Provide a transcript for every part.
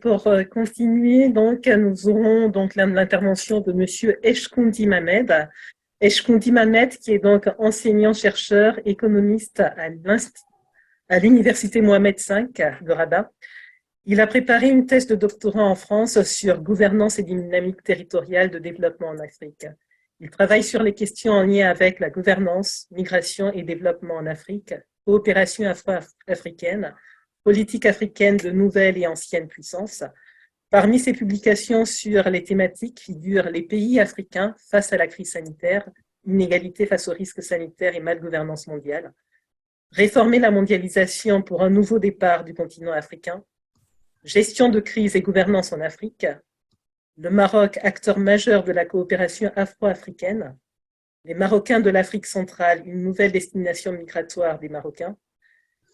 Pour continuer, donc, nous aurons donc l'intervention de Monsieur Eshkoundi Mamed. Eshkoundi Mamed, qui est donc enseignant-chercheur, économiste à l'Université Mohamed V de Rabat. Il a préparé une thèse de doctorat en France sur gouvernance et dynamique territoriale de développement en Afrique. Il travaille sur les questions en lien avec la gouvernance, migration et développement en Afrique, coopération afro-africaine, politique africaine de nouvelles et anciennes puissances. Parmi ses publications sur les thématiques figurent les pays africains face à la crise sanitaire, inégalité face aux risques sanitaires et malgouvernance mondiale, réformer la mondialisation pour un nouveau départ du continent africain, gestion de crise et gouvernance en Afrique, le Maroc, acteur majeur de la coopération afro-africaine, les Marocains de l'Afrique centrale, une nouvelle destination migratoire des Marocains.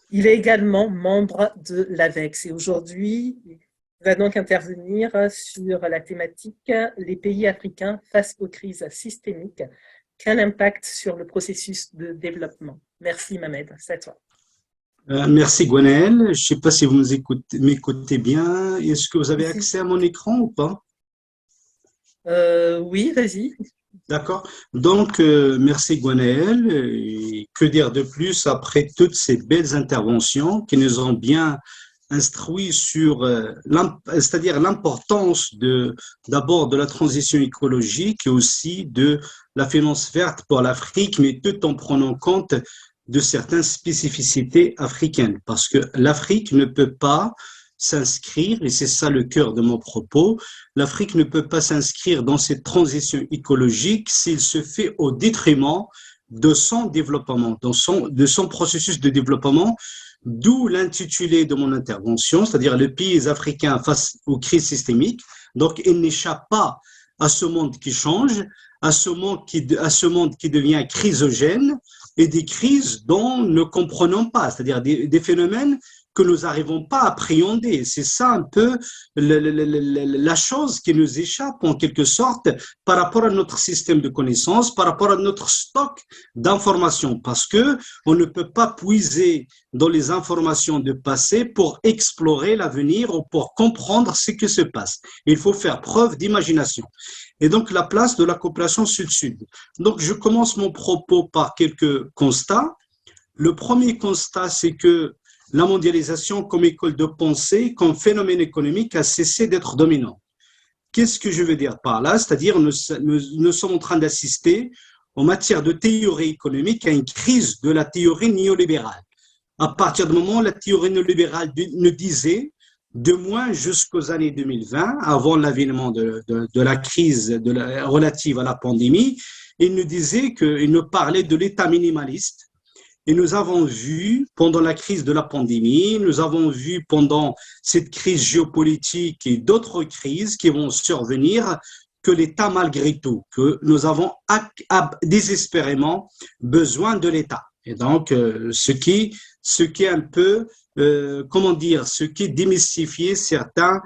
Il est également membre de l'AVEX et aujourd'hui, il va donc intervenir sur la thématique « Les pays africains face aux crises systémiques, quel impact sur le processus de développement ?» Merci Mamed, c'est à toi. Merci Gwenaël. Je ne sais pas si vous m'écoutez bien. Est-ce que vous avez accès à mon écran ou pas? Oui, vas-y. D'accord. Donc, merci Gwenaël. Et que dire de plus après toutes ces belles interventions qui nous ont bien instruit sur, c'est-à-dire l'importance d'abord de la transition écologique et aussi de la finance verte pour l'Afrique, mais tout en prenant compte de certaines spécificités africaines, parce que l'Afrique ne peut pas s'inscrire, et c'est ça le cœur de mon propos, l'Afrique ne peut pas s'inscrire dans cette transition écologique s'il se fait au détriment de son développement, de son processus de développement, d'où l'intitulé de mon intervention, c'est-à-dire les pays africains face aux crises systémiques. Donc, ils n'échappent pas à ce monde qui change, à ce monde qui devient chrysogène, et des crises dont nous ne comprenons pas, c'est-à-dire des phénomènes que nous n'arrivons pas à appréhender. C'est ça un peu la chose qui nous échappe en quelque sorte par rapport à notre système de connaissances, par rapport à notre stock d'informations, parce que on ne peut pas puiser dans les informations du passé pour explorer l'avenir ou pour comprendre ce qui se passe. Il faut faire preuve d'imagination. Et donc, la place de la coopération sud-sud. Donc, je commence mon propos par quelques constats. Le premier constat, c'est que la mondialisation comme école de pensée, comme phénomène économique, a cessé d'être dominant. Qu'est-ce que je veux dire par là? C'est-à-dire, nous sommes en train d'assister, en matière de théorie économique, à une crise de la théorie néolibérale. À partir du moment où la théorie néolibérale nous disait, de moins jusqu'aux années 2020, avant l'avènement de la crise relative à la pandémie, il nous parlait de l'état minimaliste. Et nous avons vu pendant la crise de la pandémie, nous avons vu pendant cette crise géopolitique et d'autres crises qui vont survenir, que l'État malgré tout, que nous avons désespérément besoin de l'État. Et donc, ce qui est un peu, ce qui démystifiait certains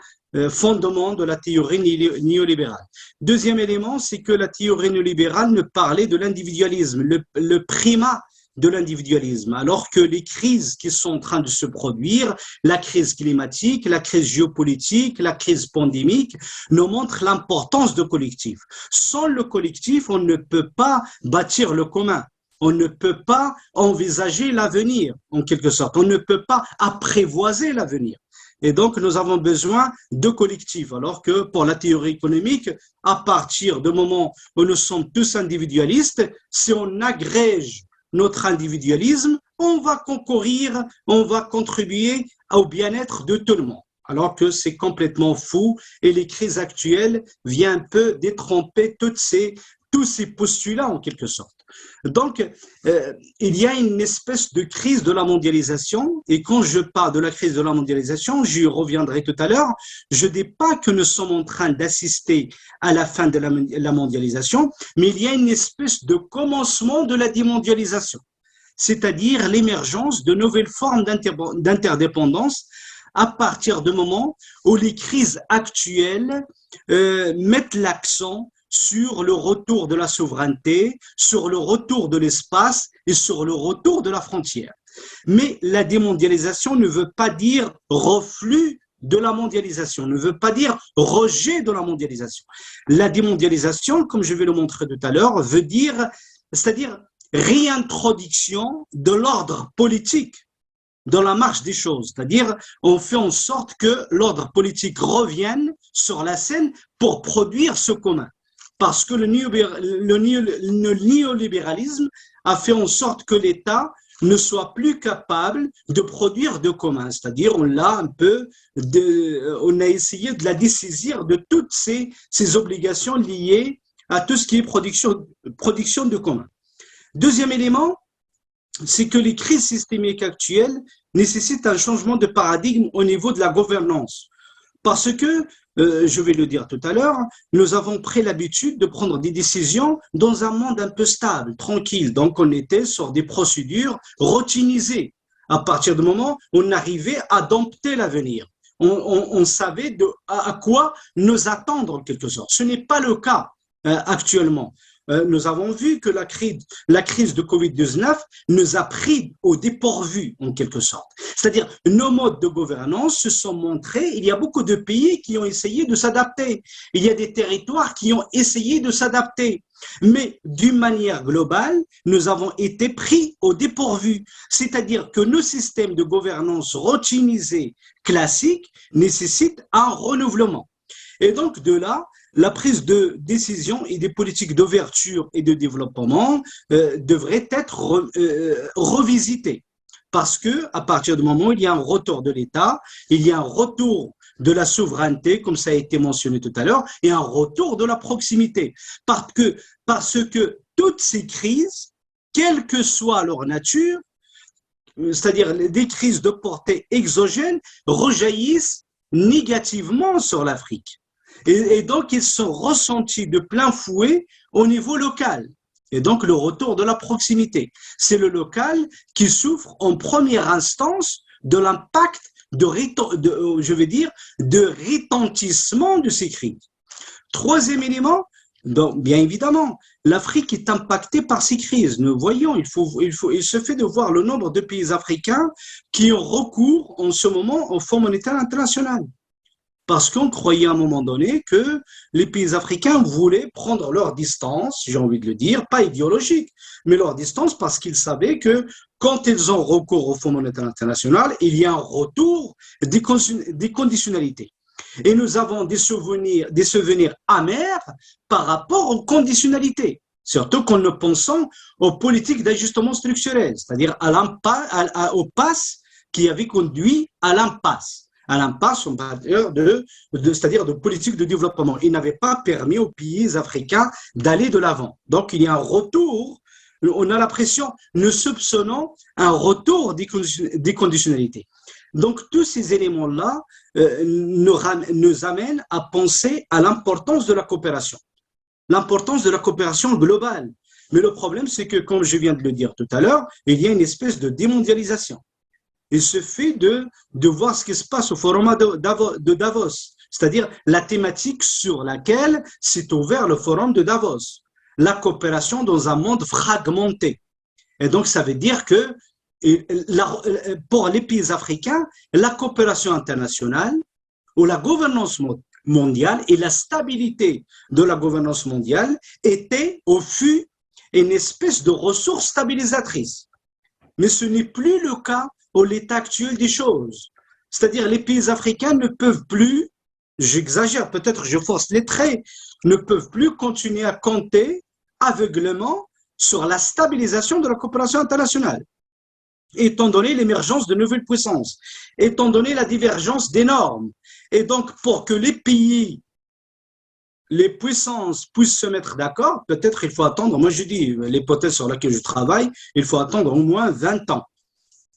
fondements de la théorie néolibérale. Deuxième élément, c'est que la théorie néolibérale ne parlait de l'individualisme, le primat de l'individualisme, alors que les crises qui sont en train de se produire, la crise climatique, la crise géopolitique, la crise pandémique, nous montrent l'importance du collectif. Sans le collectif, on ne peut pas bâtir le commun. On ne peut pas envisager l'avenir, en quelque sorte. On ne peut pas apprivoiser l'avenir. Et donc, nous avons besoin de collectifs, alors que pour la théorie économique, à partir du moment où nous sommes tous individualistes, si on agrège notre individualisme, on va concourir, on va contribuer au bien-être de tout le monde. Alors que c'est complètement fou et les crises actuelles viennent un peu détromper tous ces postulats en quelque sorte. Donc, il y a une espèce de crise de la mondialisation et quand je parle de la crise de la mondialisation, j'y reviendrai tout à l'heure, je ne dis pas que nous sommes en train d'assister à la fin de la mondialisation, mais il y a une espèce de commencement de la démondialisation, c'est-à-dire l'émergence de nouvelles formes d'interdépendance à partir du moment où les crises actuelles mettent l'accent sur le retour de la souveraineté, sur le retour de l'espace et sur le retour de la frontière. Mais la démondialisation ne veut pas dire reflux de la mondialisation, ne veut pas dire rejet de la mondialisation. La démondialisation, comme je vais le montrer tout à l'heure, veut dire, c'est-à-dire réintroduction de l'ordre politique dans la marche des choses, c'est-à-dire on fait en sorte que l'ordre politique revienne sur la scène pour produire ce commun. Parce que le néolibéralisme a fait en sorte que l'État ne soit plus capable de produire de commun, c'est-à-dire on a essayé de la dessaisir de toutes ces obligations liées à tout ce qui est production de commun. Deuxième élément, c'est que les crises systémiques actuelles nécessitent un changement de paradigme au niveau de la gouvernance. Parce que, je vais le dire tout à l'heure, nous avons pris l'habitude de prendre des décisions dans un monde un peu stable, tranquille. Donc, on était sur des procédures routinisées. À partir du moment où on arrivait à dompter l'avenir, on savait à quoi nous attendre en quelque sorte. Ce n'est pas le cas actuellement. Nous avons vu que la crise de Covid-19 nous a pris au dépourvu, en quelque sorte. C'est-à-dire, nos modes de gouvernance se sont montrés. Il y a beaucoup de pays qui ont essayé de s'adapter. Il y a des territoires qui ont essayé de s'adapter. Mais d'une manière globale, nous avons été pris au dépourvu. C'est-à-dire que nos systèmes de gouvernance routinisés classiques nécessitent un renouvellement. Et donc, de là, la prise de décision et des politiques d'ouverture et de développement devraient être revisitées. Parce que à partir du moment où il y a un retour de l'État, il y a un retour de la souveraineté, comme ça a été mentionné tout à l'heure, et un retour de la proximité. Parce que toutes ces crises, quelle que soit leur nature, c'est-à-dire des crises de portée exogène, rejaillissent négativement sur l'Afrique. Et donc, ils sont ressentis de plein fouet au niveau local. Et donc, le retour de la proximité. C'est le local qui souffre en première instance de l'impact de retentissement de ces crises. Troisième élément, donc, bien évidemment, l'Afrique est impactée par ces crises. Nous voyons, il se fait de voir le nombre de pays africains qui ont recours en ce moment au Fonds monétaire international. Parce qu'on croyait à un moment donné que les pays africains voulaient prendre leur distance, j'ai envie de le dire, pas idéologique, mais leur distance parce qu'ils savaient que quand ils ont recours au Fonds monétaire international, il y a un retour des conditionnalités. Et nous avons des souvenirs amers par rapport aux conditionnalités, surtout quand nous pensons aux politiques d'ajustement structurel, c'est-à-dire au pass qui avait conduit à l'impasse en matière c'est-à-dire de politique de développement. Il n'avait pas permis aux pays africains d'aller de l'avant. Donc, il y a un retour, on a l'impression, nous soupçonnons un retour des conditionnalités. Donc, tous ces éléments-là nous amènent à penser à l'importance de la coopération globale. Mais le problème, c'est que, comme je viens de le dire tout à l'heure, il y a une espèce de démondialisation. Il suffit de voir ce qui se passe au forum de Davos, c'est-à-dire la thématique sur laquelle s'est ouvert le forum de Davos, la coopération dans un monde fragmenté. Et donc, ça veut dire que pour les pays africains, la coopération internationale ou la gouvernance mondiale et la stabilité de la gouvernance mondiale fut une espèce de ressource stabilisatrice. Mais ce n'est plus le cas au l'état actuel des choses. C'est-à-dire les pays africains ne peuvent plus, j'exagère, peut-être je force les traits, ne peuvent plus continuer à compter aveuglément sur la stabilisation de la coopération internationale, étant donné l'émergence de nouvelles puissances, étant donné la divergence des normes. Et donc, pour que les puissances puissent se mettre d'accord, peut-être il faut attendre, moi je dis, l'hypothèse sur laquelle je travaille, il faut attendre au moins 20 ans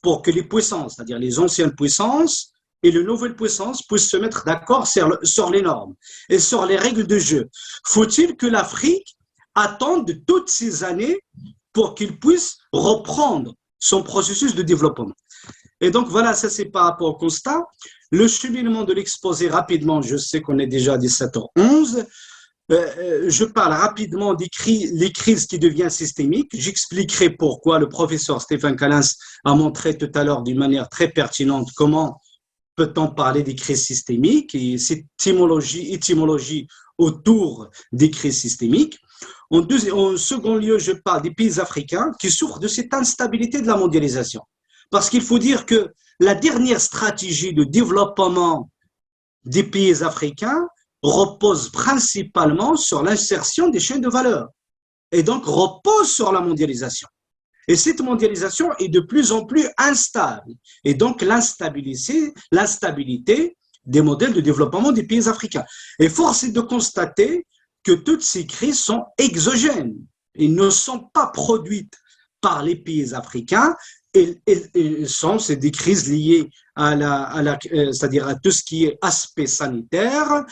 pour que les puissances, c'est-à-dire les anciennes puissances et les nouvelles puissances puissent se mettre d'accord sur les normes et sur les règles de jeu. Faut-il que l'Afrique attende toutes ces années pour qu'il puisse reprendre son processus de développement? Et donc voilà, ça c'est par rapport au constat. Le cheminement de l'exposé rapidement, je sais qu'on est déjà à 17h11. Je parle rapidement des crises qui deviennent systémiques. J'expliquerai pourquoi le professeur Stéphane Callens a montré tout à l'heure d'une manière très pertinente comment peut-on parler des crises systémiques et cette étymologie autour des crises systémiques. En second lieu, je parle des pays africains qui souffrent de cette instabilité de la mondialisation. Parce qu'il faut dire que la dernière stratégie de développement des pays africains repose principalement sur l'insertion des chaînes de valeur et donc repose sur la mondialisation. Et cette mondialisation est de plus en plus instable. Et donc l'instabilité des modèles de développement des pays africains. Et force est de constater que toutes ces crises sont exogènes. Elles ne sont pas produites par les pays africains. C'est des crises liées c'est-à-dire à tout ce qui est aspect sanitaire,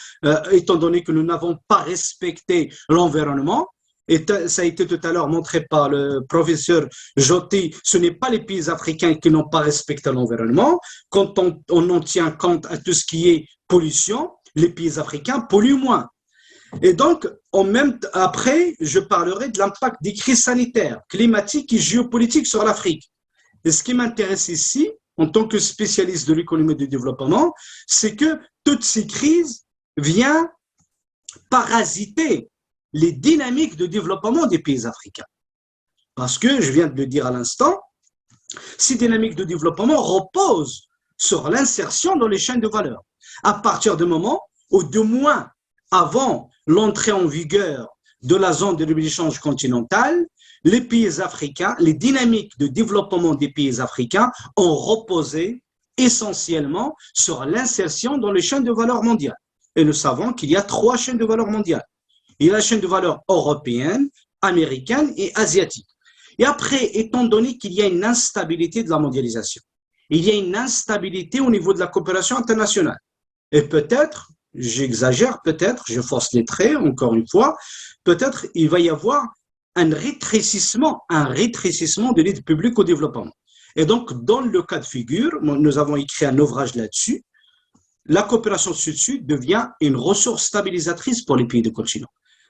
étant donné que nous n'avons pas respecté l'environnement. Et ça a été tout à l'heure montré par le professeur Jotti, ce n'est pas les pays africains qui n'ont pas respecté l'environnement. Quand on en tient compte à tout ce qui est pollution, les pays africains polluent moins. Et donc, après, je parlerai de l'impact des crises sanitaires, climatiques et géopolitiques sur l'Afrique. Et ce qui m'intéresse ici, en tant que spécialiste de l'économie du développement, c'est que toutes ces crises viennent parasiter les dynamiques de développement des pays africains. Parce que, je viens de le dire à l'instant, ces dynamiques de développement reposent sur l'insertion dans les chaînes de valeur. À partir du moment où, de moins avant l'entrée en vigueur de la zone de libre-échange continentale, les pays africains, les dynamiques de développement des pays africains ont reposé essentiellement sur l'insertion dans les chaînes de valeur mondiales. Et nous savons qu'il y a 3 chaînes de valeur mondiales. Il y a la chaîne de valeur européenne, américaine et asiatique. Et après, étant donné qu'il y a une instabilité de la mondialisation, il y a une instabilité au niveau de la coopération internationale. Et peut-être, j'exagère peut-être, je force les traits encore une fois, peut-être il va y avoir un rétrécissement de l'aide publique au développement. Et donc, dans le cas de figure, nous avons écrit un ouvrage là-dessus, la coopération sud-sud devient une ressource stabilisatrice pour les pays du continent.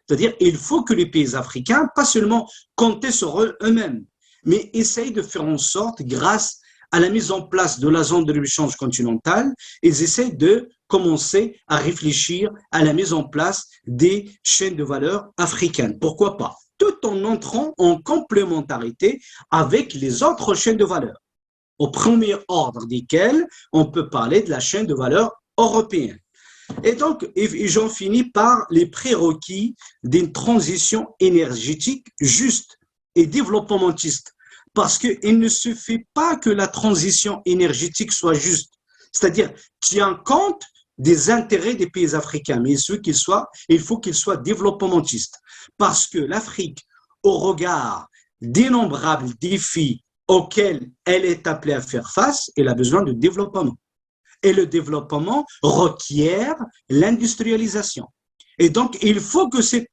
C'est-à-dire qu'il faut que les pays africains, pas seulement compter sur eux-mêmes, mais essayent de faire en sorte, grâce à la mise en place de la zone de libre-échange continentale, ils essaient de commencer à réfléchir à la mise en place des chaînes de valeur africaines. Pourquoi pas? Tout en entrant en complémentarité avec les autres chaînes de valeur, au premier ordre desquelles on peut parler de la chaîne de valeur européenne. Et donc, j'en finis par les prérequis d'une transition énergétique juste et développementiste. Parce qu'il ne suffit pas que la transition énergétique soit juste, c'est-à-dire tient compte des intérêts des pays africains, mais il faut qu'il soit développementiste. Parce que l'Afrique, au regard d'innombrables défis auxquels elle est appelée à faire face, elle a besoin de développement. Et le développement requiert l'industrialisation. Et donc, il faut que cette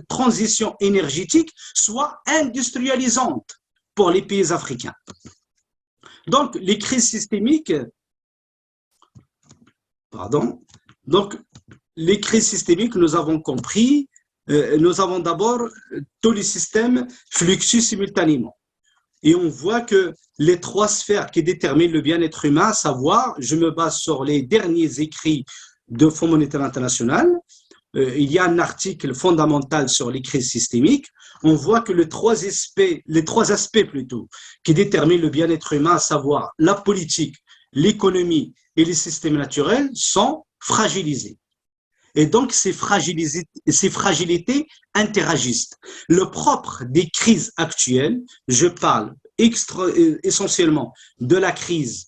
transition énergétique soit industrialisante pour les pays africains. Donc, les crises systémiques, nous avons compris, nous avons d'abord tous les systèmes fluxus simultanément. Et on voit que les 3 sphères qui déterminent le bien-être humain, à savoir, je me base sur les derniers écrits de Fonds monétaire international, il y a un article fondamental sur les crises systémiques, on voit que les trois aspects qui déterminent le bien-être humain, à savoir la politique, l'économie et les systèmes naturels, sont fragilisés. Et donc, ces fragilités interagissent. Le propre des crises actuelles, je parle essentiellement de la crise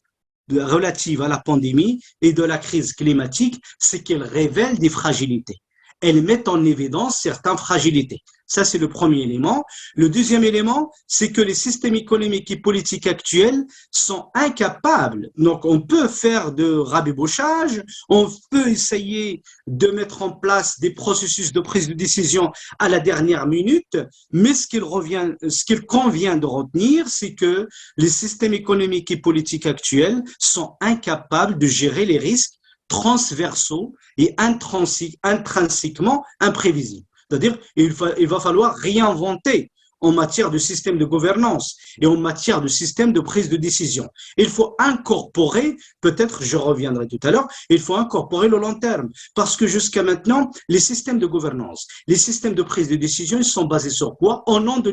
relative à la pandémie et de la crise climatique, c'est qu'elles révèlent des fragilités. Elles mettent en évidence certaines fragilités. Ça, c'est le premier élément. Le deuxième élément, c'est que les systèmes économiques et politiques actuels sont incapables. Donc, on peut faire de rabibochage, on peut essayer de mettre en place des processus de prise de décision à la dernière minute, mais ce qu'il convient de retenir, c'est que les systèmes économiques et politiques actuels sont incapables de gérer les risques transversaux et intrinsèquement imprévisibles. C'est-à-dire, il va falloir réinventer en matière de système de gouvernance et en matière de système de prise de décision. Il faut incorporer, peut-être je reviendrai tout à l'heure, il faut incorporer le long terme, parce que jusqu'à maintenant, les systèmes de gouvernance, les systèmes de prise de décision, ils sont basés sur quoi? Au nom de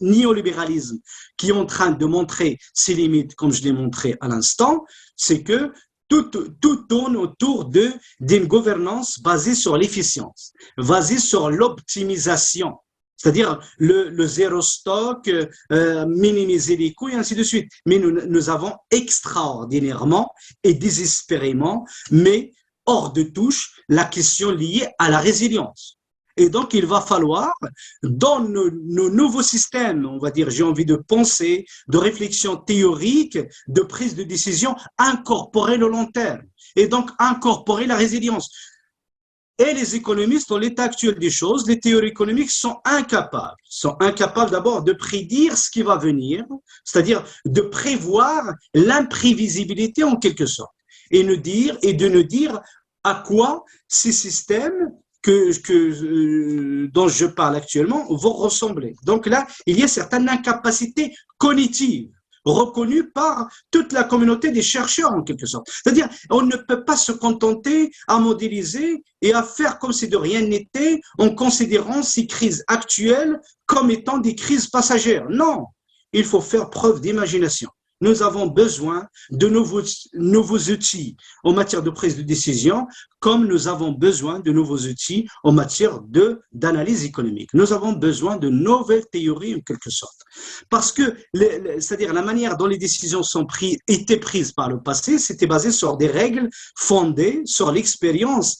néolibéralisme, qui est en train de montrer ses limites, comme je l'ai montré à l'instant, c'est que tout tourne autour d'une gouvernance basée sur l'efficience, basée sur l'optimisation, c'est-à-dire le zéro stock, minimiser les coûts et ainsi de suite. Mais nous avons extraordinairement et désespérément, mais hors de touche, la question liée à la résilience. Et donc, il va falloir, dans nos nouveaux systèmes, on va dire, j'ai envie de penser, de réflexion théorique, de prise de décision, incorporer le long terme. Et donc, incorporer la résilience. Et les économistes, dans l'état actuel des choses, les théories économiques sont incapables d'abord de prédire ce qui va venir, c'est-à-dire de prévoir l'imprévisibilité en quelque sorte, et de nous dire à quoi ces systèmes dont je parle actuellement vont ressembler. Donc là, il y a certaines incapacités cognitives reconnues par toute la communauté des chercheurs en quelque sorte. C'est-à-dire, on ne peut pas se contenter à modéliser et à faire comme si de rien n'était en considérant ces crises actuelles comme étant des crises passagères. Non, il faut faire preuve d'imagination. Nous avons besoin de nouveaux outils en matière de prise de décision, comme nous avons besoin de nouveaux outils en matière d'analyse économique. Nous avons besoin de nouvelles théories en quelque sorte. Parce que, c'est-à-dire la manière dont les décisions étaient prises par le passé, c'était basé sur des règles fondées sur l'expérience,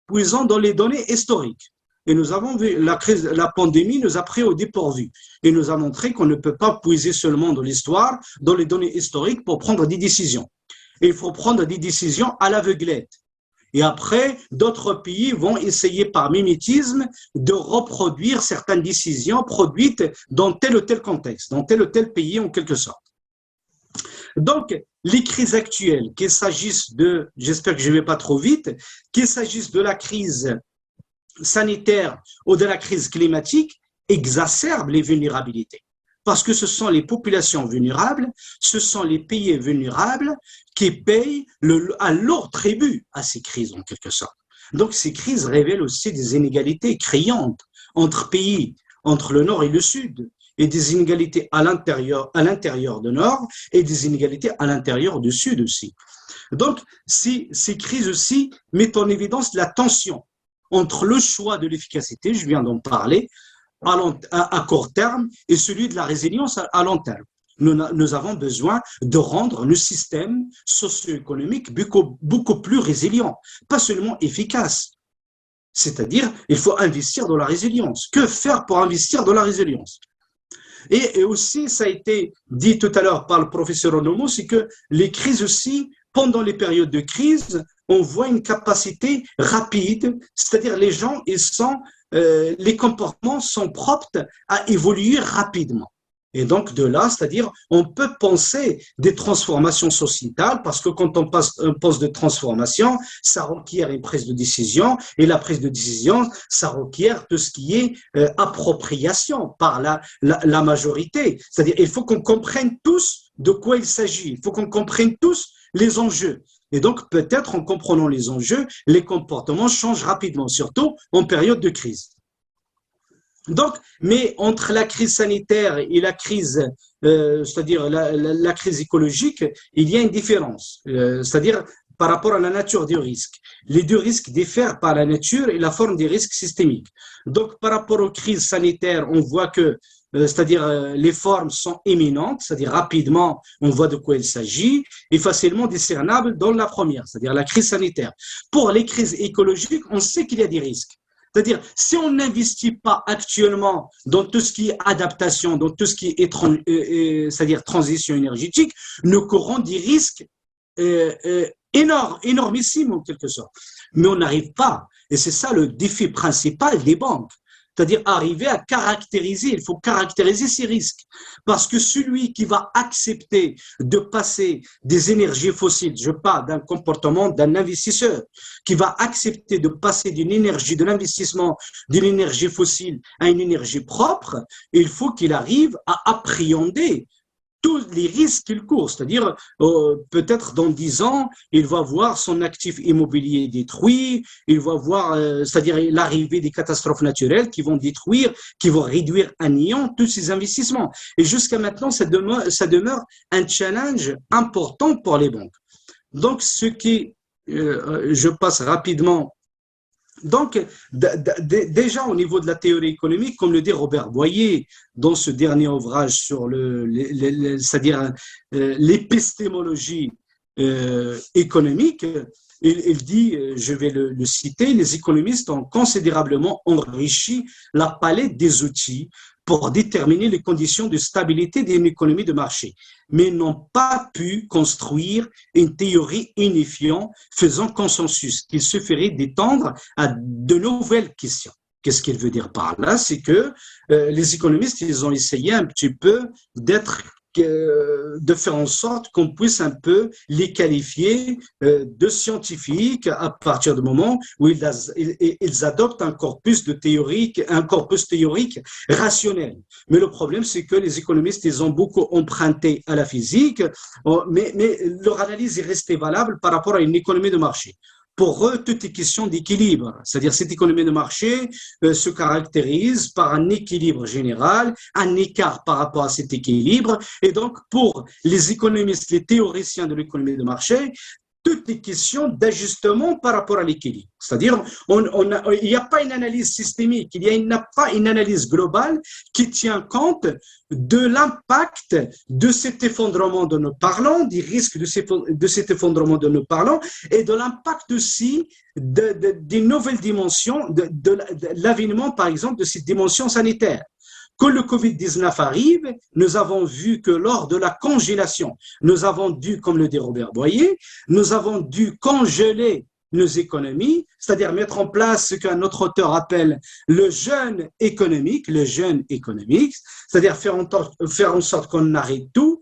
puisant dans les données historiques. Et nous avons vu, la pandémie nous a pris au dépourvu et nous a montré qu'on ne peut pas puiser seulement dans l'histoire, dans les données historiques pour prendre des décisions. Et il faut prendre des décisions à l'aveuglette. Et après, d'autres pays vont essayer par mimétisme de reproduire certaines décisions produites dans tel ou tel contexte, dans tel ou tel pays en quelque sorte. Donc, les crises actuelles, qu'il s'agisse j'espère que je ne vais pas trop vite, qu'il s'agisse de la crise sanitaire ou de la crise climatique, exacerbent les vulnérabilités. Parce que ce sont les populations vulnérables, ce sont les pays vulnérables qui payent à leur tribut à ces crises en quelque sorte. Donc ces crises révèlent aussi des inégalités criantes entre pays, entre le nord et le sud, et des inégalités à l'intérieur du nord et des inégalités à l'intérieur du sud aussi. Donc ces crises aussi mettent en évidence la tension entre le choix de l'efficacité, je viens d'en parler, à court terme et celui de la résilience à long terme. Nous avons besoin de rendre le système socio-économique beaucoup plus résilient, pas seulement efficace. C'est-à-dire, il faut investir dans la résilience. Que faire pour investir dans la résilience? Et aussi, ça a été dit tout à l'heure par le professeur Onomo, c'est que les crises aussi, pendant les périodes de crise, on voit une capacité rapide, c'est-à-dire les gens, les comportements sont propres à évoluer rapidement. Et donc de là, c'est-à-dire on peut penser des transformations sociétales parce que quand on passe un poste de transformation, ça requiert une prise de décision et la prise de décision, ça requiert tout ce qui est appropriation par la majorité. C'est-à-dire il faut qu'on comprenne tous de quoi il s'agit, il faut qu'on comprenne tous les enjeux. Et donc peut-être en comprenant les enjeux, les comportements changent rapidement, surtout en période de crise. Donc, mais entre la crise sanitaire et la crise, c'est-à-dire la crise écologique, il y a une différence, c'est-à-dire par rapport à la nature du risque. Les deux risques diffèrent par la nature et la forme des risques systémiques. Donc, par rapport aux crises sanitaires, on voit que, c'est-à-dire les formes sont imminentes, c'est-à-dire rapidement, on voit de quoi il s'agit, et facilement discernables dans la première, c'est-à-dire la crise sanitaire. Pour les crises écologiques, on sait qu'il y a des risques. C'est-à-dire, si on n'investit pas actuellement dans tout ce qui est adaptation, dans tout ce qui est c'est-à-dire transition énergétique, nous courons des risques énormissimes en quelque sorte. Mais on n'arrive pas, et c'est ça le défi principal des banques, c'est-à-dire arriver à caractériser, il faut caractériser ces risques. Parce que celui qui va accepter de passer des énergies fossiles, je parle d'un comportement d'un investisseur, qui va accepter de passer d'une énergie, de l'investissement d'une énergie fossile à une énergie propre, il faut qu'il arrive à appréhender tous les risques qu'il court, c'est-à-dire peut-être dans 10 ans, il va voir son actif immobilier détruit, il va voir, c'est-à-dire l'arrivée des catastrophes naturelles qui vont détruire, qui vont réduire à néant tous ces investissements. Et jusqu'à maintenant, ça demeure un challenge important pour les banques. Donc, je passe rapidement. Donc, déjà au niveau de la théorie économique, comme le dit Robert Boyer dans ce dernier ouvrage sur c'est-à-dire l'épistémologie économique, il dit, je vais le citer, les économistes ont considérablement enrichi la palette des outils pour déterminer les conditions de stabilité d'une économie de marché, mais n'ont pas pu construire une théorie unifiante faisant consensus qu'il suffirait d'étendre à de nouvelles questions. Qu'est-ce qu'il veut dire par là? C'est que les économistes, ils ont essayé un petit peu de faire en sorte qu'on puisse un peu les qualifier de scientifiques à partir du moment où ils adoptent un corpus théorique rationnel. Mais le problème, c'est que les économistes, ils ont beaucoup emprunté à la physique, mais leur analyse est restée valable par rapport à une économie de marché. Pour eux, tout est question d'équilibre. C'est-à-dire, cette économie de marché se caractérise par un équilibre général, un écart par rapport à cet équilibre. Et donc, pour les économistes, les théoriciens de l'économie de marché, toutes les questions d'ajustement par rapport à l'équilibre. C'est-à-dire, il n'y a pas une analyse systémique, il n'y a pas une analyse globale qui tient compte de l'impact de cet effondrement dont nous parlons, des risques de cet effondrement dont nous parlons, et de l'impact aussi des nouvelles dimensions, de l'avènement, par exemple, de cette dimension sanitaire. Quand le Covid-19 arrive, nous avons vu que lors de la congélation, nous avons dû, comme le dit Robert Boyer, nous avons dû congeler nos économies, c'est-à-dire mettre en place ce qu'un autre auteur appelle le jeûne économique, c'est-à-dire faire en sorte qu'on arrête tout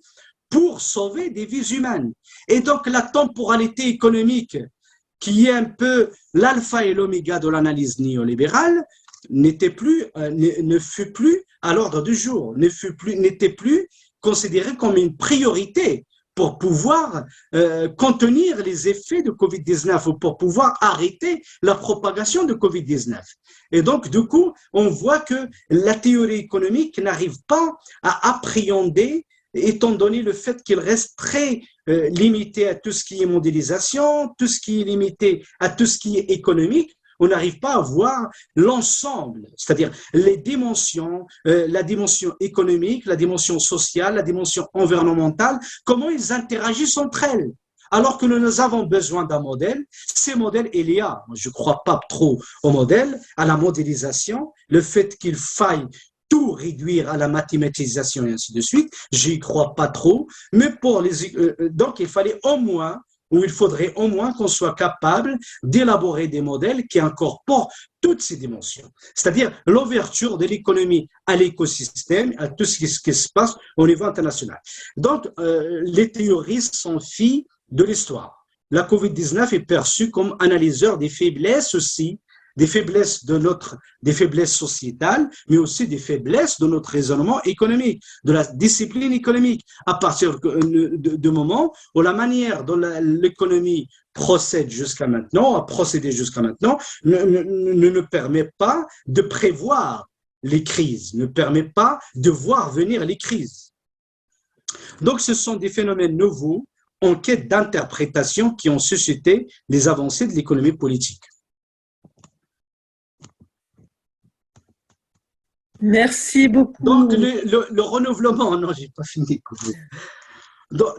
pour sauver des vies humaines. Et donc la temporalité économique, qui est un peu l'alpha et l'oméga de l'analyse néolibérale, ne fut plus à l'ordre du jour, n'était plus considéré comme une priorité pour pouvoir contenir les effets de Covid-19 ou pour pouvoir arrêter la propagation de Covid-19. Et donc, du coup, on voit que la théorie économique n'arrive pas à appréhender, étant donné le fait qu'il reste très limité à tout ce qui est modélisation, tout ce qui est limité à tout ce qui est économique. On n'arrive pas à voir l'ensemble, c'est-à-dire les dimensions, la dimension économique, la dimension sociale, la dimension environnementale, comment ils interagissent entre elles. Alors que nous avons besoin d'un modèle, ces modèles, il y a, je ne crois pas trop au modèle, à la modélisation, le fait qu'il faille tout réduire à la mathématisation et ainsi de suite, j'y crois pas trop, mais donc il fallait au moins, où il faudrait au moins qu'on soit capable d'élaborer des modèles qui incorporent toutes ces dimensions, c'est-à-dire l'ouverture de l'économie à l'écosystème, à tout ce qui se passe au niveau international. Donc, les théoristes sont filles de l'histoire. La COVID-19 est perçue comme analyseur des faiblesses aussi, des faiblesses sociétales, mais aussi des faiblesses de notre raisonnement économique, de la discipline économique, à partir du moment où la manière dont l'économie procédé jusqu'à maintenant ne permet pas de prévoir les crises, ne permet pas de voir venir les crises. Donc, ce sont des phénomènes nouveaux en quête d'interprétation qui ont suscité les avancées de l'économie politique. Merci beaucoup. Donc, le renouvellement, non, j'ai pas fini. Ce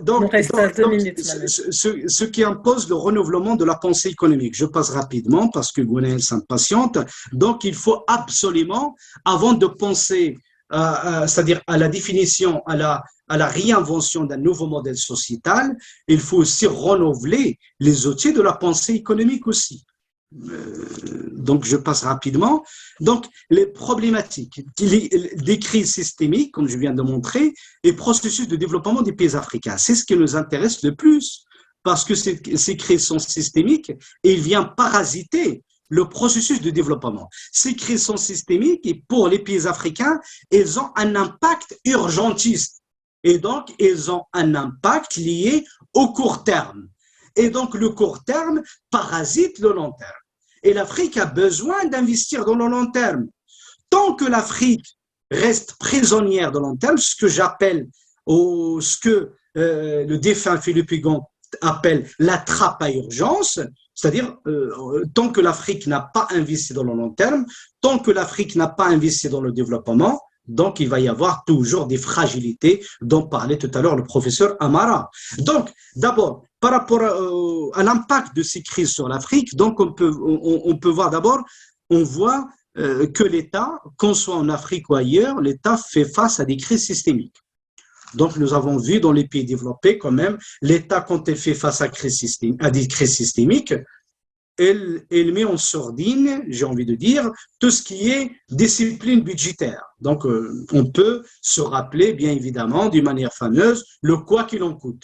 qui impose le renouvellement de la pensée économique. Je passe rapidement parce que Gwenaëlle s'impatiente. Donc, il faut absolument, avant de penser, c'est-à-dire à la définition, à la réinvention d'un nouveau modèle sociétal, il faut aussi renouveler les outils de la pensée économique aussi. donc je passe rapidement. Donc, les problématiques des crises systémiques, comme je viens de montrer, et processus de développement des pays africains. C'est ce qui nous intéresse le plus, parce que ces crises sont systémiques et ils viennent parasiter le processus de développement. Ces crises sont systémiques et pour les pays africains, elles ont un impact urgentiste. Et donc, elles ont un impact lié au court terme. Et donc, le court terme parasite le long terme. Et l'Afrique a besoin d'investir dans le long terme. Tant que l'Afrique reste prisonnière de long terme, ce que j'appelle, ou ce que le défunt Philippe Hugon appelle la trappe à urgence, c'est-à-dire tant que l'Afrique n'a pas investi dans le long terme, tant que l'Afrique n'a pas investi dans le développement, donc il va y avoir toujours des fragilités dont parlait tout à l'heure le professeur Amara. Donc, d'abord, par rapport à l'impact de ces crises sur l'Afrique, donc on peut voir d'abord, on voit que l'État, qu'on soit en Afrique ou ailleurs, l'État fait face à des crises systémiques. Donc, nous avons vu dans les pays développés, quand même, l'État, quand il fait face à des crises systémiques, elle met en sourdine, j'ai envie de dire, tout ce qui est discipline budgétaire. Donc, on peut se rappeler, bien évidemment, d'une manière fameuse, le quoi qu'il en coûte.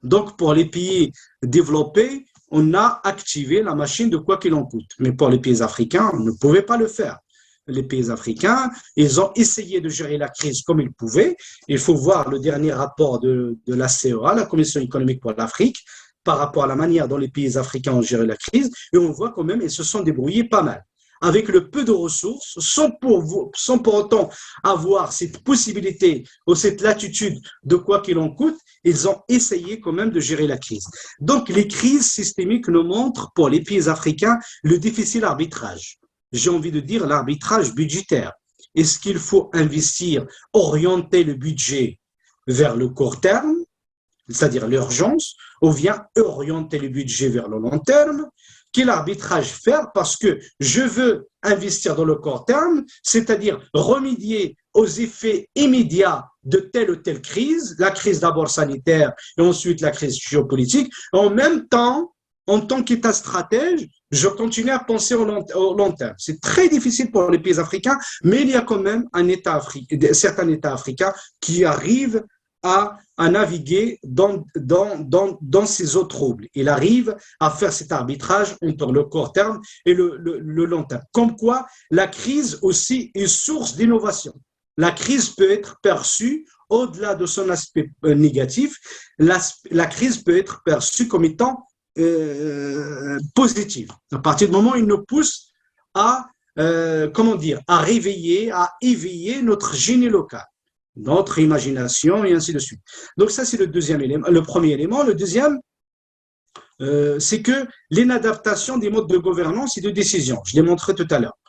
Donc, pour les pays développés, on a activé la machine de quoi qu'il en coûte. Mais pour les pays africains, on ne pouvait pas le faire. Les pays africains, ils ont essayé de gérer la crise comme ils pouvaient. Il faut voir le dernier rapport de la CEA, la Commission économique pour l'Afrique, par rapport à la manière dont les pays africains ont géré la crise, et on voit quand même qu'ils se sont débrouillés pas mal. Avec le peu de ressources, sans pour autant avoir cette possibilité ou cette latitude de quoi qu'il en coûte, ils ont essayé quand même de gérer la crise. Donc, les crises systémiques nous montrent pour les pays africains le difficile arbitrage. J'ai envie de dire l'arbitrage budgétaire. Est-ce qu'il faut investir, orienter le budget vers le court terme, c'est-à-dire l'urgence, ou bien orienter le budget vers le long terme? Quel arbitrage faire? Parce que je veux investir dans le court terme, c'est-à-dire remédier aux effets immédiats de telle ou telle crise, la crise d'abord sanitaire et ensuite la crise géopolitique. En même temps, en tant qu'État stratège, je continue à penser au long terme. C'est très difficile pour les pays africains, mais il y a quand même certains États africains qui arrivent à naviguer dans ces eaux troubles. Il arrive à faire cet arbitrage entre le court terme et le long terme. Comme quoi, la crise aussi est source d'innovation. La crise peut être perçue, au-delà de son aspect négatif, la crise peut être perçue comme étant positive. À partir du moment où il nous pousse à, à réveiller, à éveiller notre génie local, notre imagination et ainsi de suite. Donc ça, c'est le deuxième élément, le premier élément. Le deuxième, c'est que l'inadaptation des modes de gouvernance et de décision. Je l'ai montré tout à l'heure.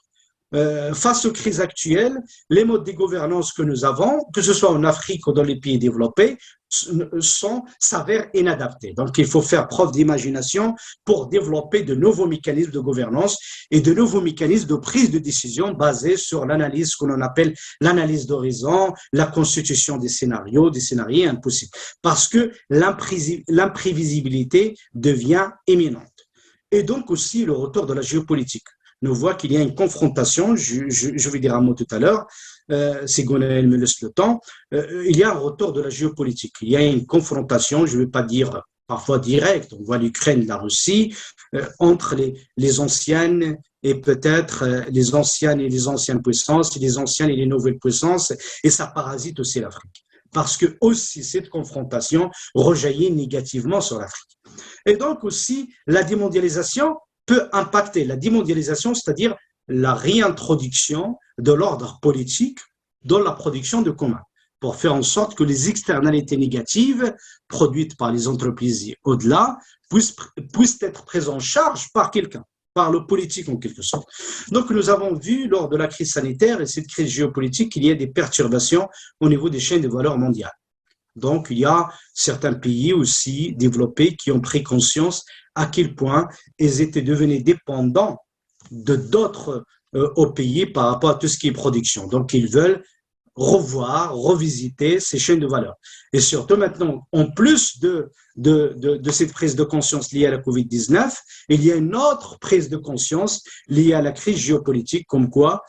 Face aux crises actuelles, les modes de gouvernance que nous avons, que ce soit en Afrique ou dans les pays développés, s'avèrent inadaptés. Donc, il faut faire preuve d'imagination pour développer de nouveaux mécanismes de gouvernance et de nouveaux mécanismes de prise de décision basés sur l'analyse que l'on appelle l'analyse d'horizon, la constitution des scénarios impossibles. Parce que l'imprévisibilité devient imminente. Et donc aussi le retour de la géopolitique. Nous voit qu'il y a une confrontation, je vais dire un mot tout à l'heure, si Gwenaël me laisse le temps, il y a un retour de la géopolitique, il y a une confrontation, je ne vais pas dire parfois directe, on voit l'Ukraine et la Russie, entre les anciennes et peut-être les anciennes et les anciennes puissances, et les anciennes et les nouvelles puissances, et ça parasite aussi l'Afrique. Parce que aussi cette confrontation rejaillit négativement sur l'Afrique. Et donc aussi la démondialisation peut impacter la démondialisation, c'est-à-dire la réintroduction de l'ordre politique dans la production de communs, pour faire en sorte que les externalités négatives produites par les entreprises et au-delà puissent être prises en charge par quelqu'un, par le politique en quelque sorte. Donc nous avons vu lors de la crise sanitaire et cette crise géopolitique qu'il y a des perturbations au niveau des chaînes de valeur mondiales. Donc, il y a certains pays aussi développés qui ont pris conscience à quel point ils étaient devenus dépendants de d'autres pays par rapport à tout ce qui est production. Donc, ils veulent revoir, revisiter ces chaînes de valeur. Et surtout maintenant, en plus de cette prise de conscience liée à la COVID-19, il y a une autre prise de conscience liée à la crise géopolitique, comme quoi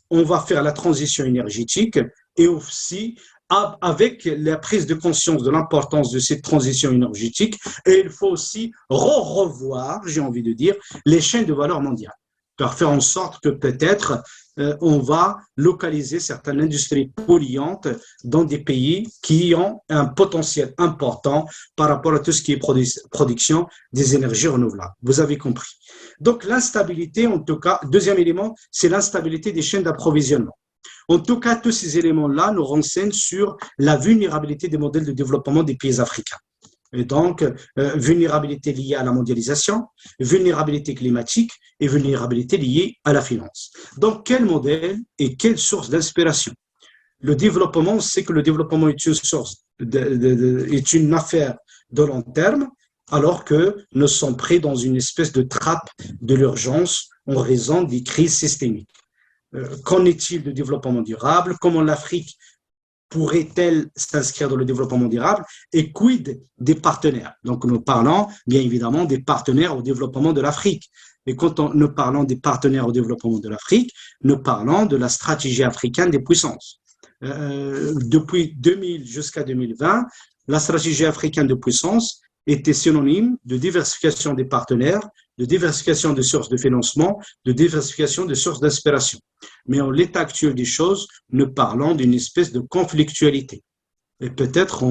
on va faire la transition énergétique et aussi avec la prise de conscience de l'importance de cette transition énergétique, et il faut aussi revoir, j'ai envie de dire, les chaînes de valeur mondiales, pour faire en sorte que peut-être on va localiser certaines industries polluantes dans des pays qui ont un potentiel important par rapport à tout ce qui est production des énergies renouvelables. Vous avez compris. Donc l'instabilité, en tout cas, deuxième élément, c'est l'instabilité des chaînes d'approvisionnement. En tout cas, tous ces éléments-là nous renseignent sur la vulnérabilité des modèles de développement des pays africains. Et donc, vulnérabilité liée à la mondialisation, vulnérabilité climatique et vulnérabilité liée à la finance. Donc, quel modèle et quelle source d'inspiration? Le développement, c'est que le développement est une source, est une affaire de long terme, alors que nous sommes pris dans une espèce de trappe de l'urgence en raison des crises systémiques. Qu'en est-il du développement durable? Comment l'Afrique pourrait-elle s'inscrire dans le développement durable? Et quid des partenaires? Donc, nous parlons bien évidemment des partenaires au développement de l'Afrique. Et quand nous parlons des partenaires au développement de l'Afrique, nous parlons de la stratégie africaine des puissances. Depuis 2000 jusqu'à 2020, la stratégie africaine de puissance était synonyme de diversification des partenaires, de diversification des sources de financement, de diversification des sources d'inspiration. Mais en l'état actuel des choses, nous parlons d'une espèce de conflictualité. Et peut-être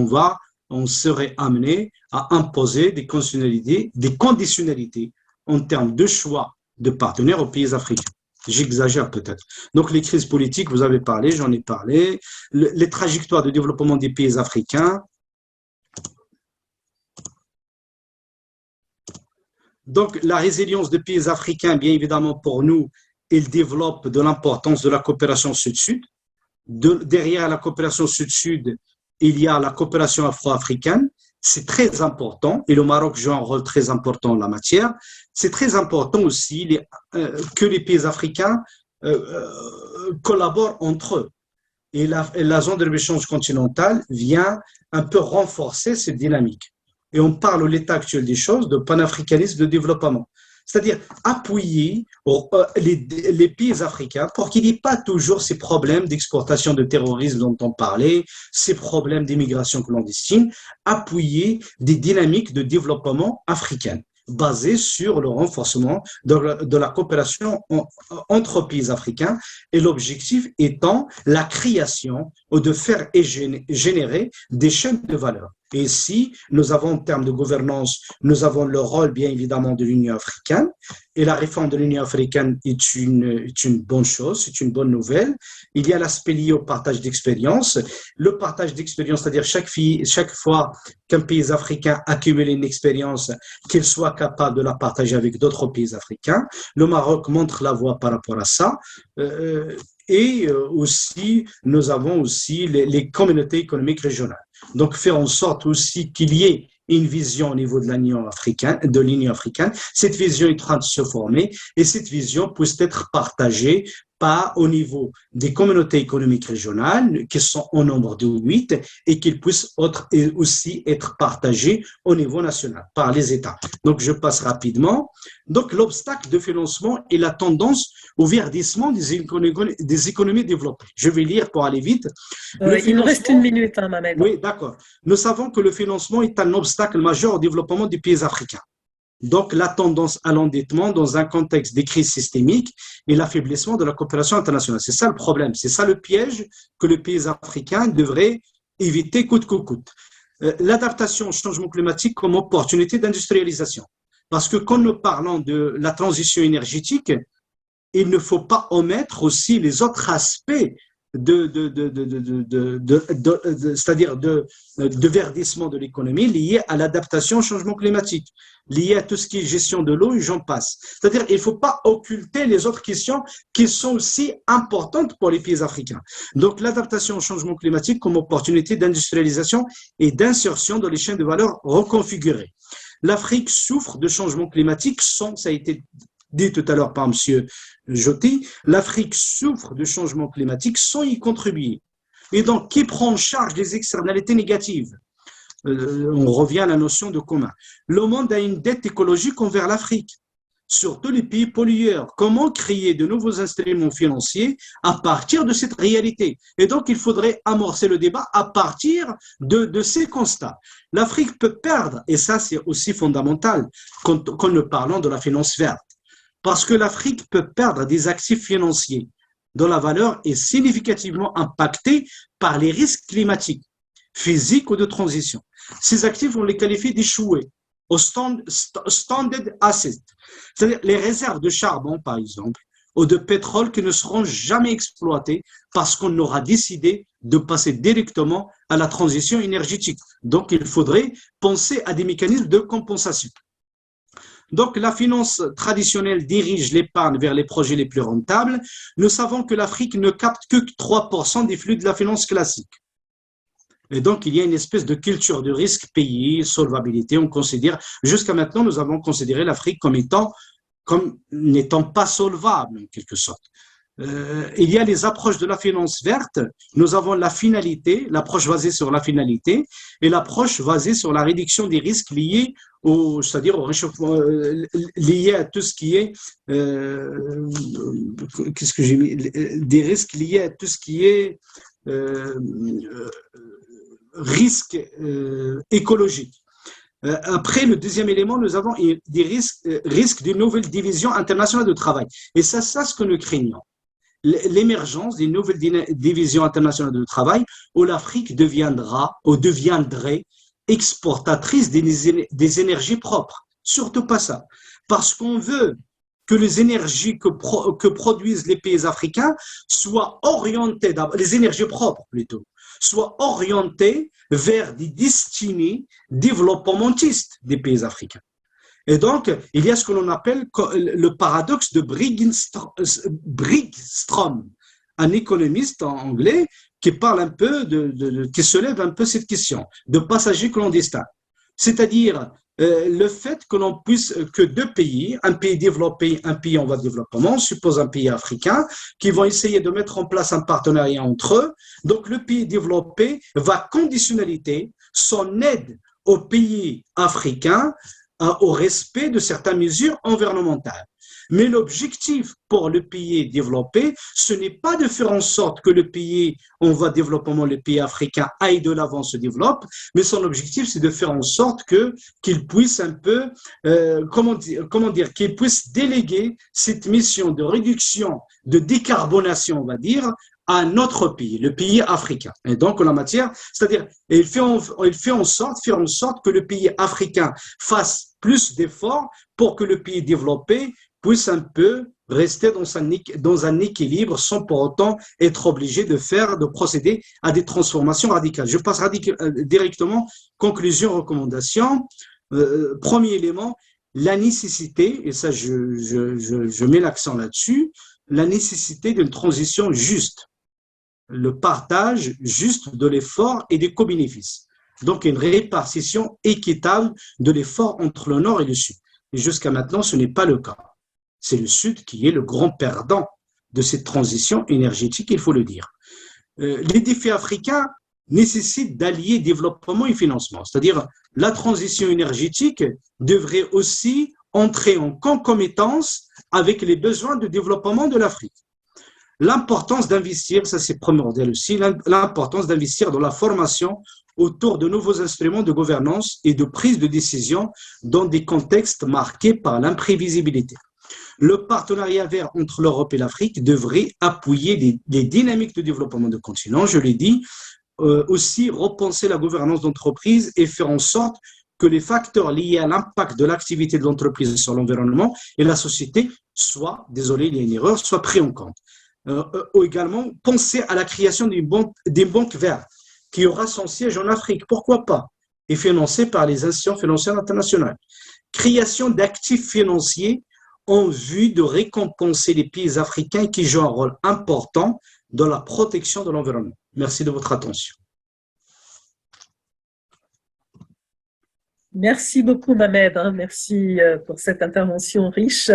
on serait amené à imposer des conditionnalités en termes de choix de partenaires aux pays africains. J'exagère peut-être. Donc les crises politiques, vous avez parlé, j'en ai parlé, les trajectoires de développement des pays africains. Donc, la résilience des pays africains, bien évidemment, pour nous, il développe de l'importance de la coopération sud-sud. Derrière la coopération sud-sud, il y a la coopération afro-africaine. C'est très important, et le Maroc joue un rôle très important en la matière. C'est très important aussi que les pays africains collaborent entre eux. Et la zone de l'échange continentale vient un peu renforcer cette dynamique. Et on parle à l'état actuel des choses de panafricanisme de développement. C'est-à-dire appuyer les pays africains pour qu'il n'y ait pas toujours ces problèmes d'exportation de terrorisme dont on parlait, ces problèmes d'immigration clandestine, appuyer des dynamiques de développement africaines basées sur le renforcement de la coopération entre pays africains, et l'objectif étant la création ou de faire générer des chaînes de valeur. Et ici, nous avons en termes de gouvernance, nous avons le rôle bien évidemment de l'Union africaine, et la réforme de l'Union africaine est une bonne chose, c'est une bonne nouvelle. Il y a l'aspect lié au partage d'expérience. Le partage d'expérience, c'est-à-dire chaque fois qu'un pays africain accumule une expérience, qu'il soit capable de la partager avec d'autres pays africains. Le Maroc montre la voie par rapport à ça. Et aussi, nous avons aussi les communautés économiques régionales. Donc, faire en sorte aussi qu'il y ait une vision au niveau de l'Union africaine. Cette vision est en train de se former, et cette vision peut être partagée pas au niveau des communautés économiques régionales, qui sont au nombre de 8, et qu'ils puissent aussi être partagés au niveau national par les États. Donc, je passe rapidement. Donc, l'obstacle de financement est la tendance au verdissement des économies développées. Je vais lire pour aller vite. Il nous reste une minute, hein, Mohamed. Oui, d'accord. Nous savons que le financement est un obstacle majeur au développement des pays africains. Donc, la tendance à l'endettement dans un contexte des crises systémiques et l'affaiblissement de la coopération internationale. C'est ça le problème, c'est ça le piège que les pays africains devraient éviter coûte que coûte. L'adaptation au changement climatique comme opportunité d'industrialisation. Parce que quand nous parlons de la transition énergétique, il ne faut pas omettre aussi les autres aspects c'est-à-dire de verdissement de l'économie lié à l'adaptation au changement climatique, lié à tout ce qui est gestion de l'eau et j'en passe. C'est-à-dire qu'il ne faut pas occulter les autres questions qui sont aussi importantes pour les pays africains. Donc l'adaptation au changement climatique comme opportunité d'industrialisation et d'insertion dans les chaînes de valeur reconfigurées. L'Afrique souffre de changement climatique ça a été dit tout à l'heure par M. Joti, l'Afrique souffre de changement climatique sans y contribuer. Et donc, qui prend en charge les externalités négatives? On revient à la notion de commun. Le monde a une dette écologique envers l'Afrique, surtout les pays pollueurs. Comment créer de nouveaux instruments financiers à partir de cette réalité? Et donc, il faudrait amorcer le débat à partir de ces constats. L'Afrique peut perdre, et ça c'est aussi fondamental quand nous parlons de la finance verte, parce que l'Afrique peut perdre des actifs financiers dont la valeur est significativement impactée par les risques climatiques, physiques ou de transition. Ces actifs, on les qualifie d'échoués, au stranded assets, c'est-à-dire les réserves de charbon, par exemple, ou de pétrole qui ne seront jamais exploitées parce qu'on aura décidé de passer directement à la transition énergétique. Donc, il faudrait penser à des mécanismes de compensation. Donc, la finance traditionnelle dirige l'épargne vers les projets les plus rentables. Nous savons que l'Afrique ne capte que 3% des flux de la finance classique. Et donc, il y a une espèce de culture de risque payé, solvabilité. On considère, jusqu'à maintenant, nous avons considéré l'Afrique comme n'étant pas solvable, en quelque sorte. Il y a les approches de la finance verte. Nous avons la finalité, l'approche basée sur la finalité, et l'approche basée sur la réduction des risques liés c'est-à-dire au réchauffement, lié à tout ce qui est, qu'est-ce que j'ai mis, des risques liés à tout ce qui est risques écologiques. Après, le deuxième élément, nous avons des risques d'une nouvelle division internationale de travail. Et ça, c'est ce que nous craignons. L'émergence d'une nouvelle division internationale de travail où l'Afrique deviendrait exportatrice des énergies propres. Surtout pas ça. Parce qu'on veut que les énergies que produisent les pays africains soient orientées, les énergies propres plutôt, soient orientées vers des destinées développementistes des pays africains. Et donc, il y a ce que l'on appelle le paradoxe de Brigstrom, un économiste anglais qui parle un peu qui soulève un peu cette question de passagers clandestins. C'est-à-dire le fait que l'on puisse, que deux pays, un pays développé, un pays en voie de développement, on suppose un pays africain, qui vont essayer de mettre en place un partenariat entre eux. Donc, le pays développé va conditionnalité son aide aux pays africains au respect de certaines mesures environnementales. Mais l'objectif pour le pays développé, ce n'est pas de faire en sorte que le pays en voie de développement, le pays africain, aille de l'avant, se développe, mais son objectif, c'est de faire en sorte qu'il puisse un peu, comment dire, qu'il puisse déléguer cette mission de réduction, de décarbonation, on va dire, à notre pays, le pays africain. Et donc, en la matière, c'est-à-dire, il fait en sorte que le pays africain fasse plus d'efforts pour que le pays développé puisse un peu rester dans un équilibre sans pour autant être obligé de procéder à des transformations radicales. Je passe directement, conclusion, recommandation. Premier élément, la nécessité, et ça je mets l'accent là-dessus, la nécessité d'une transition juste, le partage juste de l'effort et des co-bénéfices. Donc, une répartition équitable de l'effort entre le Nord et le Sud. Et jusqu'à maintenant, ce n'est pas le cas. C'est le Sud qui est le grand perdant de cette transition énergétique, il faut le dire. Les défis africains nécessitent d'allier développement et financement, c'est-à-dire la transition énergétique devrait aussi entrer en concomitance avec les besoins de développement de l'Afrique. L'importance d'investir, ça c'est primordial aussi, l'importance d'investir dans la formation autour de nouveaux instruments de gouvernance et de prise de décision dans des contextes marqués par l'imprévisibilité. Le partenariat vert entre l'Europe et l'Afrique devrait appuyer les dynamiques de développement du continent, je l'ai dit, aussi repenser la gouvernance d'entreprise et faire en sorte que les facteurs liés à l'impact de l'activité de l'entreprise sur l'environnement et la société soient, désolé, il y a une erreur, soient pris en compte. Également, penser à la création des banques vertes qui aura son siège en Afrique, pourquoi pas, et financée par les institutions financières internationales. Création d'actifs financiers en vue de récompenser les pays africains qui jouent un rôle important dans la protection de l'environnement. Merci de votre attention. Merci beaucoup, Mohamed. Merci pour cette intervention riche.